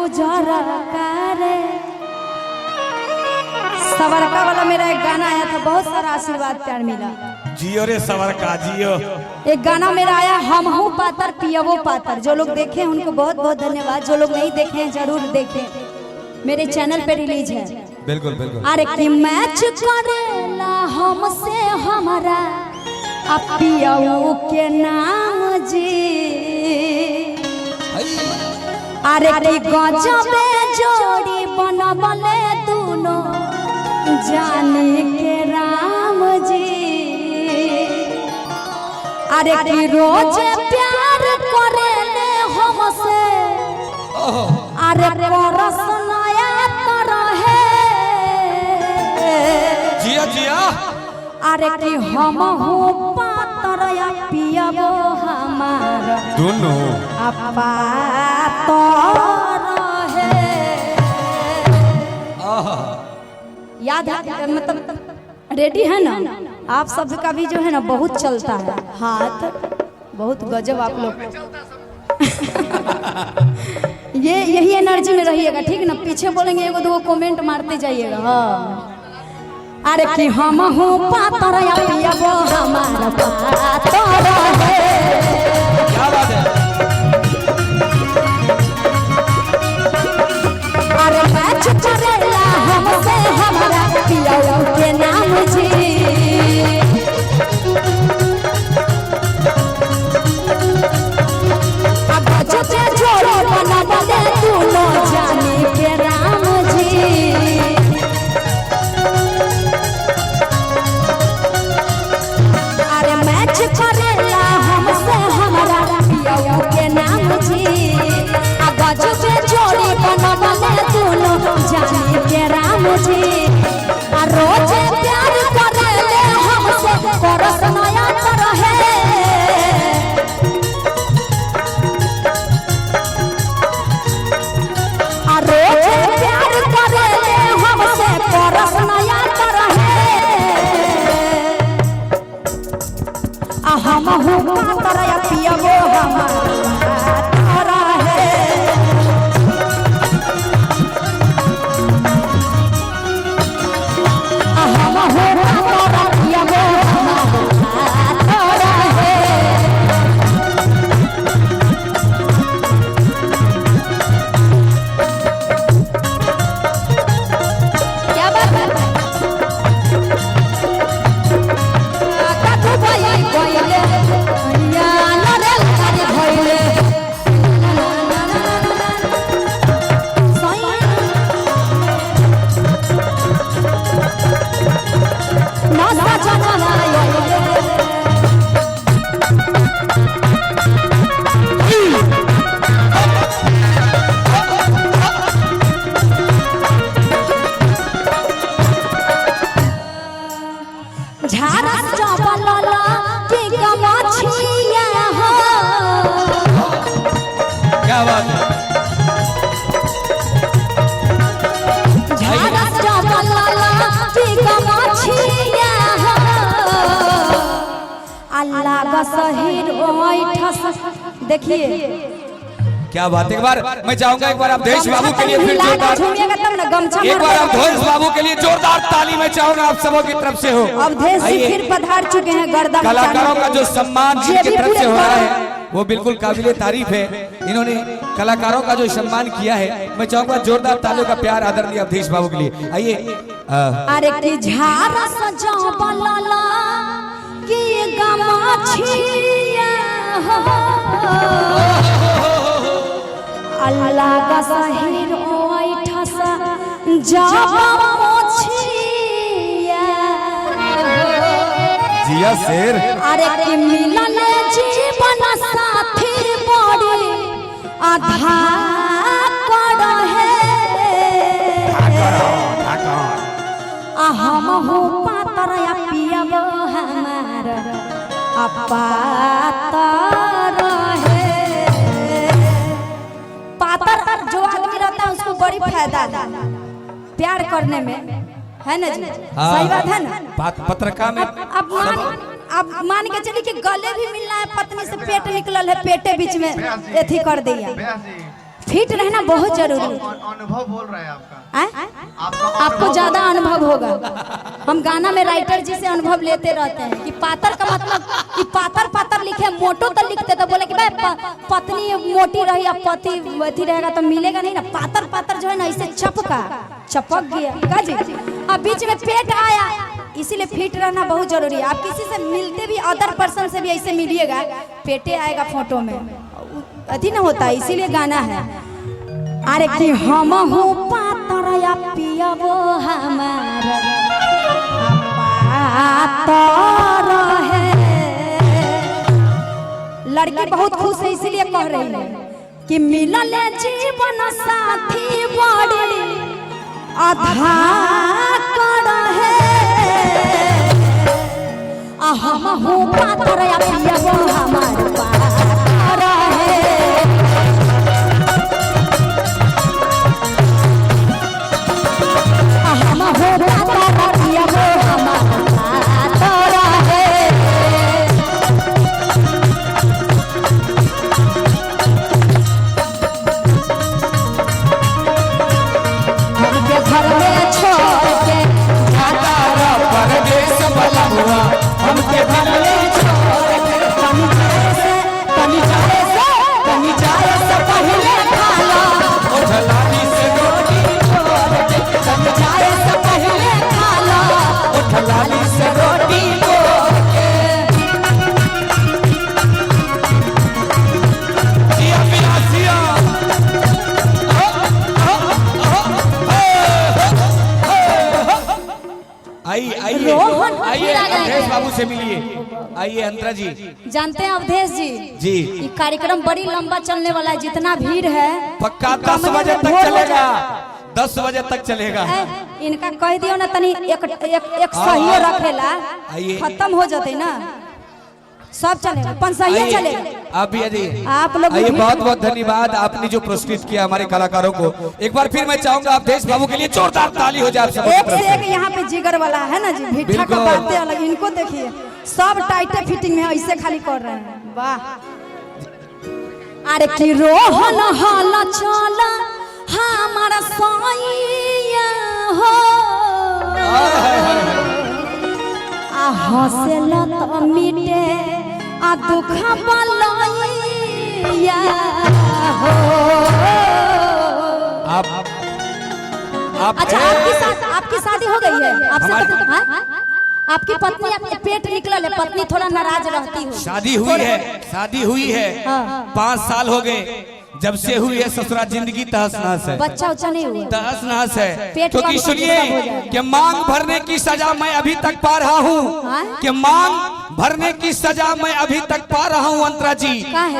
उजर करे। सवरका वाला मेरा एक गाना आया था, बहुत सारा आशीर्वाद प्यार मिला। जियो रे सवरका जियो। एक गाना मेरा आया, हम हूँ पातर पियवो पातर। जो लोग देखे हैं उनको बहुत बहुत धन्यवाद, जो लोग नहीं देखे हैं जरूर देखें, मेरे चैनल पे रिलीज है। बिल्कुल बिल्कुल। अरे कि मैच करेला हमसे हमारा पियवो के नाम जी। अरे कि गजबे जोड़ी बनबले दोनों जाने के राम जी। अरे कि रोज प्यार करेले हमसे, अरे परस नया तरह है। जिया जिया। अरे कि हम हो पातर या पियबो हमार दोनों पातर है। याद है, मतलब रेडी है ना आप सब का भी जो है ना बहुत चलता है हाथ, बहुत गजब आप लोग। ये यही एनर्जी में रहिएगा, ठीक ना। पीछे बोलेंगे एगो दो कमेंट मारते जाइएगा। हाँ अरे कि हम हो पातर या पियबो हमार पातर है। क्या बात है। अरे मैच करेला हमसे हमारा पियबो के नाम जी। अब बच्चे जोड़ो बनबले दोनों जाने के राम जी। अरे मैच करेला हमसे हमारा पियबो के नाम जी। अब बच्चे जोड़ी बनबले दोनों जाने के राम जी। आ रोज प्यार करेले हमसे परस नया तरह है। आ रोज प्यार करेले हमसे परस नया तरह है। आ हम हूँ पातर या पियबो हमार पातर है। आ हम हूँ पातर पियबो हमार पातर है। क्या बात है। कथु भई गइले अनिया नरे लगे भइले। ना सजना आइले। झारा चबलला के गमछिया हो। क्या बात है। झारा चबलला के गमछिया हो। अल्लाह का शहीद ओइठस। देखिए क्या बात है। एक बार मैं चाहूंगा, एक बार आप देश बाबू के लिए फिर जोरदार, झूमिएगा तब ना गमछा एक बार आप देश बाबू के लिए जोरदार ताली मैं चाहूंगा आप सबों की तरफ से हो। अब देश जी फिर पधार चुके हैं गर्दा कलाकारों का जो सम्मान जी जिनकी अभी तरफ से हो पूरे रहा है वो बिल्कुल काबिले तारीफ है। इन्होंने कलाकारों का जो सम्मान किया है, मैं चाहूंगा जोरदार तालियों का प्यार आदरणीय अवधेश बाबू के लिए। आइए। अरे कि झारा सजबलला के गमछिया हो। अल्लाह का शहीद ओइठस जब मोछिया। जिया शेर। अरे कि मिलन जीवन साथी बड़ी आधा कर है। आ हम हो पातर या पियबो हमार पातर है। पातर जो आदमी रहता है उसको बड़ी फायदा है प्यार करने में, है ना जी? सही बात है ना। पत्रकार में अब मान के चलिए कि गले भी मिलना है, पत्नी से पेट निकलल है, पेटे बीच में एथी कर दिया फिट रहना बहुत जरूरी है। अनुभव बोल रहा है आपका। आपको ज्यादा अनुभव होगा। हम गाना में राइटर जी से अनुभव लेते रहते हैं कि पातर का मतलब कि पातर पातर लिखे, मोटो तो लिखते तो बोले कि भाई पत्नी मोटी रही अब पति वही रहेगा तो मिलेगा नहीं ना। पातर पातर जो है ना इसे चपक गया का जी। अब बीच में पेट आया, इसीलिए फिट रहना बहुत जरूरी है। आप किसी से मिलते भी अदर पर्सन से भी ऐसे मिलिएगा, पेटे आएगा फोटो में, अति ना होता है। इसीलिए गाना है अरे कि हम हो पातर या पिया वो हमारा पातर है। लड़की बहुत खुश है इसीलिए कह रही है कि मिलल जीवन साथी बड़ी आधार है। हम हो पातर या पिया वो हमारा पातर है। अवधेश बाबू से मिलिए। आइए अंतरा जी। जानते हैं अवधेश जी ये कार्यक्रम बड़ी लंबा चलने वाला है। जितना भीड़ है पक्का 10 बजे तक चलेगा, 10 बजे तक चलेगा। इनका कह दियो ना तनी एक सही रखेला, खत्म हो जाते ना सब चलेगा, पंसहिया चलेगा। आप भी आइए, आप लोग आइए। बहुत बहुत धन्यवाद आपने जो पुरस्कृत किया हमारे कलाकारों को। एक बार फिर मैं चाहूंगा अवधेश बाबू के लिए जोरदार ताली हो जाए। एक से एक यहाँ पे जिगर वाला है ना जी, भिट्ठा का बातें अलग। इनको देखिए सब टाइटे फिटिंग में ऐसे खाली कर रहे हैं। वाह अरे कि रोहन हाला चला हमारा साईया हो आ हंसला तो मिटे आ दुख बलैया हो। अच्छा आपकी शादी हो गई है? आपसे आपकी पत्नी अपने पेट निकला है, पत्नी थोड़ा नाराज रहती हो। शादी हुई है 5 साल हो गए जब से हुई है। ससुरा जिंदगी तहस नहस है, बच्चा उच्चा नहीं हुआ, तहस नहस है। क्योंकि सुनिए कि मांग भरने की सजा मैं अभी तक पा रहा हूँ, कि मांग भरने की सजा मैं अभी तक पा रहा हूँ अंतरा जी।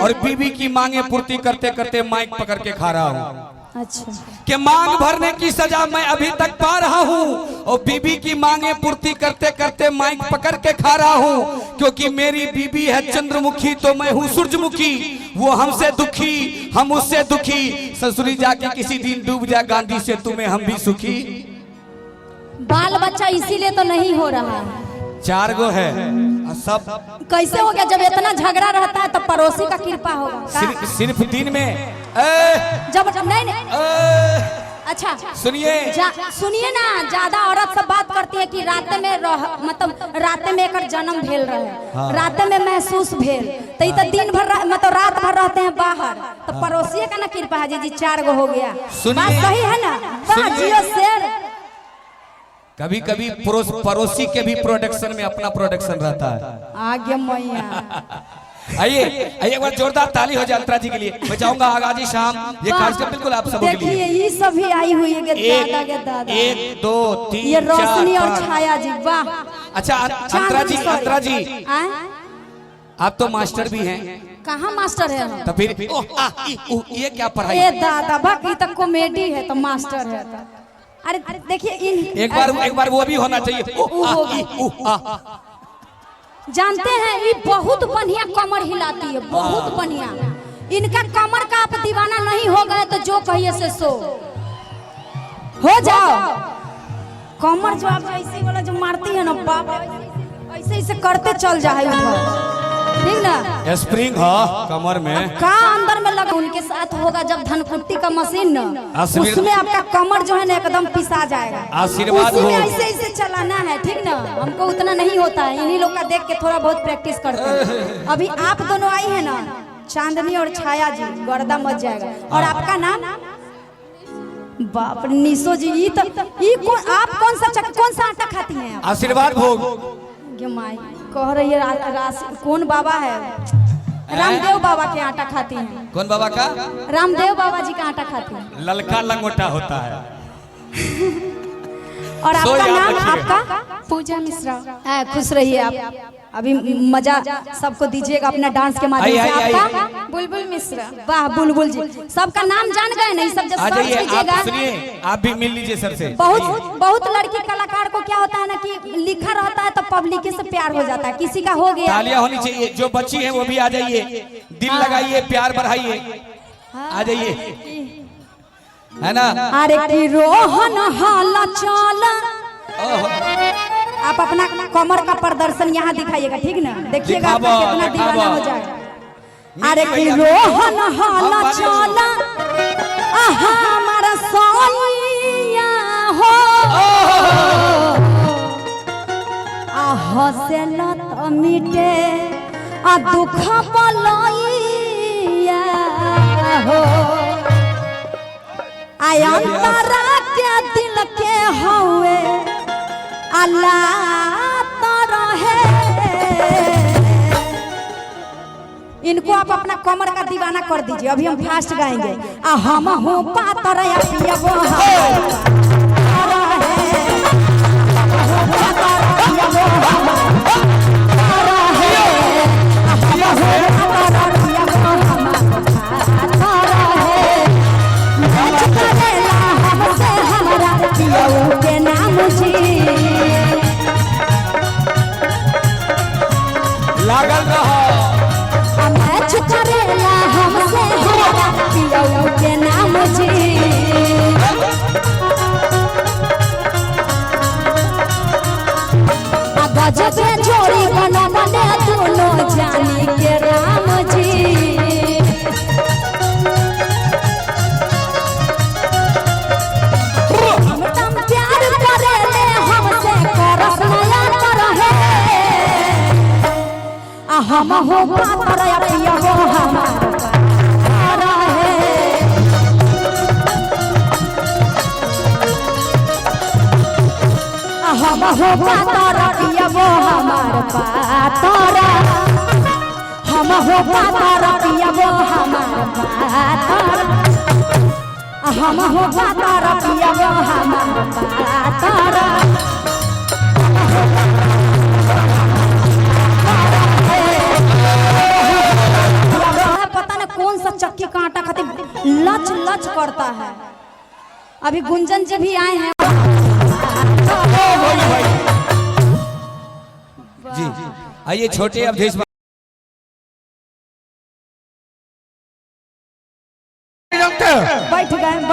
और बीबी की मांगे पूर्ति करते करते माइक पकड़ के खा रहा हूँ। अच्छा कि मांग भरने की सजा मैं अभी तक पा रहा हूँ और बीबी की मांगे पूर्ति करते करते माइक पकड़ के खा रहा हूँ। क्योंकि मेरी बीबी है चंद्रमुखी तो मैं हूँ सूरजमुखी। वो हमसे दुखी हम उससे दुखी, ससुरी जाके किसी दिन डूब जा गांधी से तुम्हें हम भी सुखी। बाल बच्चा इसीलिए तो नहीं हो रहा है। 4 गो है सब कैसे हो गया? जब इतना झगड़ा रहता है तो पड़ोसी का कृपा होगा। सिर्फ दिन में जब नहीं अच्छा सुनिए ना, ज्यादा औरत से बात करती है कि रात में मतलब रात में एक जन्म भेल रहे, रात में महसूस भेल तो दिन भर मतलब रात भर रहते हैं बाहर तो पड़ोसी का ना कृपा है जी। 4 गो हो गया, बात सही है ना? जियो शेर। कभी कभी पड़ोसी के भी प्रोडक्शन में अपना प्रोडक्शन रहता है। आगे मैया आइए एक बार जोरदार ताली हो जाए अंतरा जी के लिए। मैं चाहूंगा आगाजी शाम ये कार्यक्रम बिल्कुल आप सबके लिए। देखिए ये सभी आई हुई है दादा के दादा। 1 2 3 ये रोशनी और छाया जी, वाह। अच्छा अंतरा जी आप तो मास्टर भी हैं। कहाँ मास्टर है? तो फिर ये क्या पढ़ाई? ये दादा बाकी तक कॉमेडी है तो मास्टर है। अरे देखिए एक बार वो भी होना चाहिए। जानते हैं ये बहुत बढ़िया कमर हिलाती है, बहुत बढ़िया। इनका कमर का आप दीवाना नहीं हो गए तो जो कहिए से सो हो जाओ। कमर जो आप ऐसे वाला जो मारती है ना बाप, ऐसे ऐसे करते चल जाए उधर। ठीक ना। स्प्रिंग हाँ कमर में का अंदर में लगा उनके साथ होगा जब धनकुट्टी का मशीन न, आशीर्वाद- उसमें आपका कमर जो है ना एकदम पिसा जाएगा। आशीर्वाद उसी में हो। ऐसे ऐसे चलाना है, ठीक ना। हमको उतना नहीं होता है, इन्हीं लोग का देख के थोड़ा बहुत प्रैक्टिस करते हैं। अभी आप दोनों आई है ना, चांदनी और छाया जी, गर्दा मच जाएगा। और आपका नाम? बाप रे निशो जी, आप कौन सा आटा खाती हैं आप? आशीर्वाद भोग। ये माई कह रही है कौन बाबा है? रामदेव बाबा के आटा खाती हैं। कौन बाबा का? रामदेव बाबा जी का आटा खाती हैं। ललका लंगोटा होता है। और सो आपका याद नाम? रखिए। आपका? पूजा मिश्रा। खुश रहिए आप। अभी मजा सबको दीजिएगा अपना डांस के माध्यम से। आइए, आपका? बुलबुल मिश्रा। वाह बुलबुल जी, सबका नाम जान गए नहीं? सब जब आ सर्च जाइए, आप कीजिएगा। सुनिए, आप भी मिल लीजिए सर से। बहुत लड़की कलाकार को क्या होता है ना कि लिखा रहता है तो पब्लिक से प्यार हो जाता है। किसी का हो गया, तालियां होनी चाहिए। जो बच्ची है वो भी आ जाइए, दिल लगाइए, प्यार बढ़ाइए, आ जाइए, है ना। अरे कि रोहन हाला चाला। आप अपना कमर का प्रदर्शन यहाँ दिखाइएगा, ठीक ना। देखिएगा आपका कितना दीवाना हो जाएगा। अरे कि रोहन हाला चाला हमारा सोनिया हो, हसेला तो मिटे दुख बलैया हो। अंतरा के दिल के हुए अल्लाह तो रहे। इनको आप अपना कमर का दीवाना कर दीजिए। अभी हम फास्ट गाएंगे। हम हो पातर या पियबो के नाम जी लागल रहो। मैच करेला हमसे हमारा पियऊ के नाम जी। गजब जोड़ी बना बने दोनों जानी के राम जी। हम प्यार करेले हमसे करस नया तरहे। हम हो पातर या पियबो हमारा है। हम हो पातर पियबो हमार पातर। हम हो पातर पियबो हमार पातर। हम हो पातर पियबो हमार पातर। पता नहीं कौन सा चक्की का आटा खाते लच लच करता है। अभी गुंजन जी भी आए हैं। जी आइए, छोटे अवधेश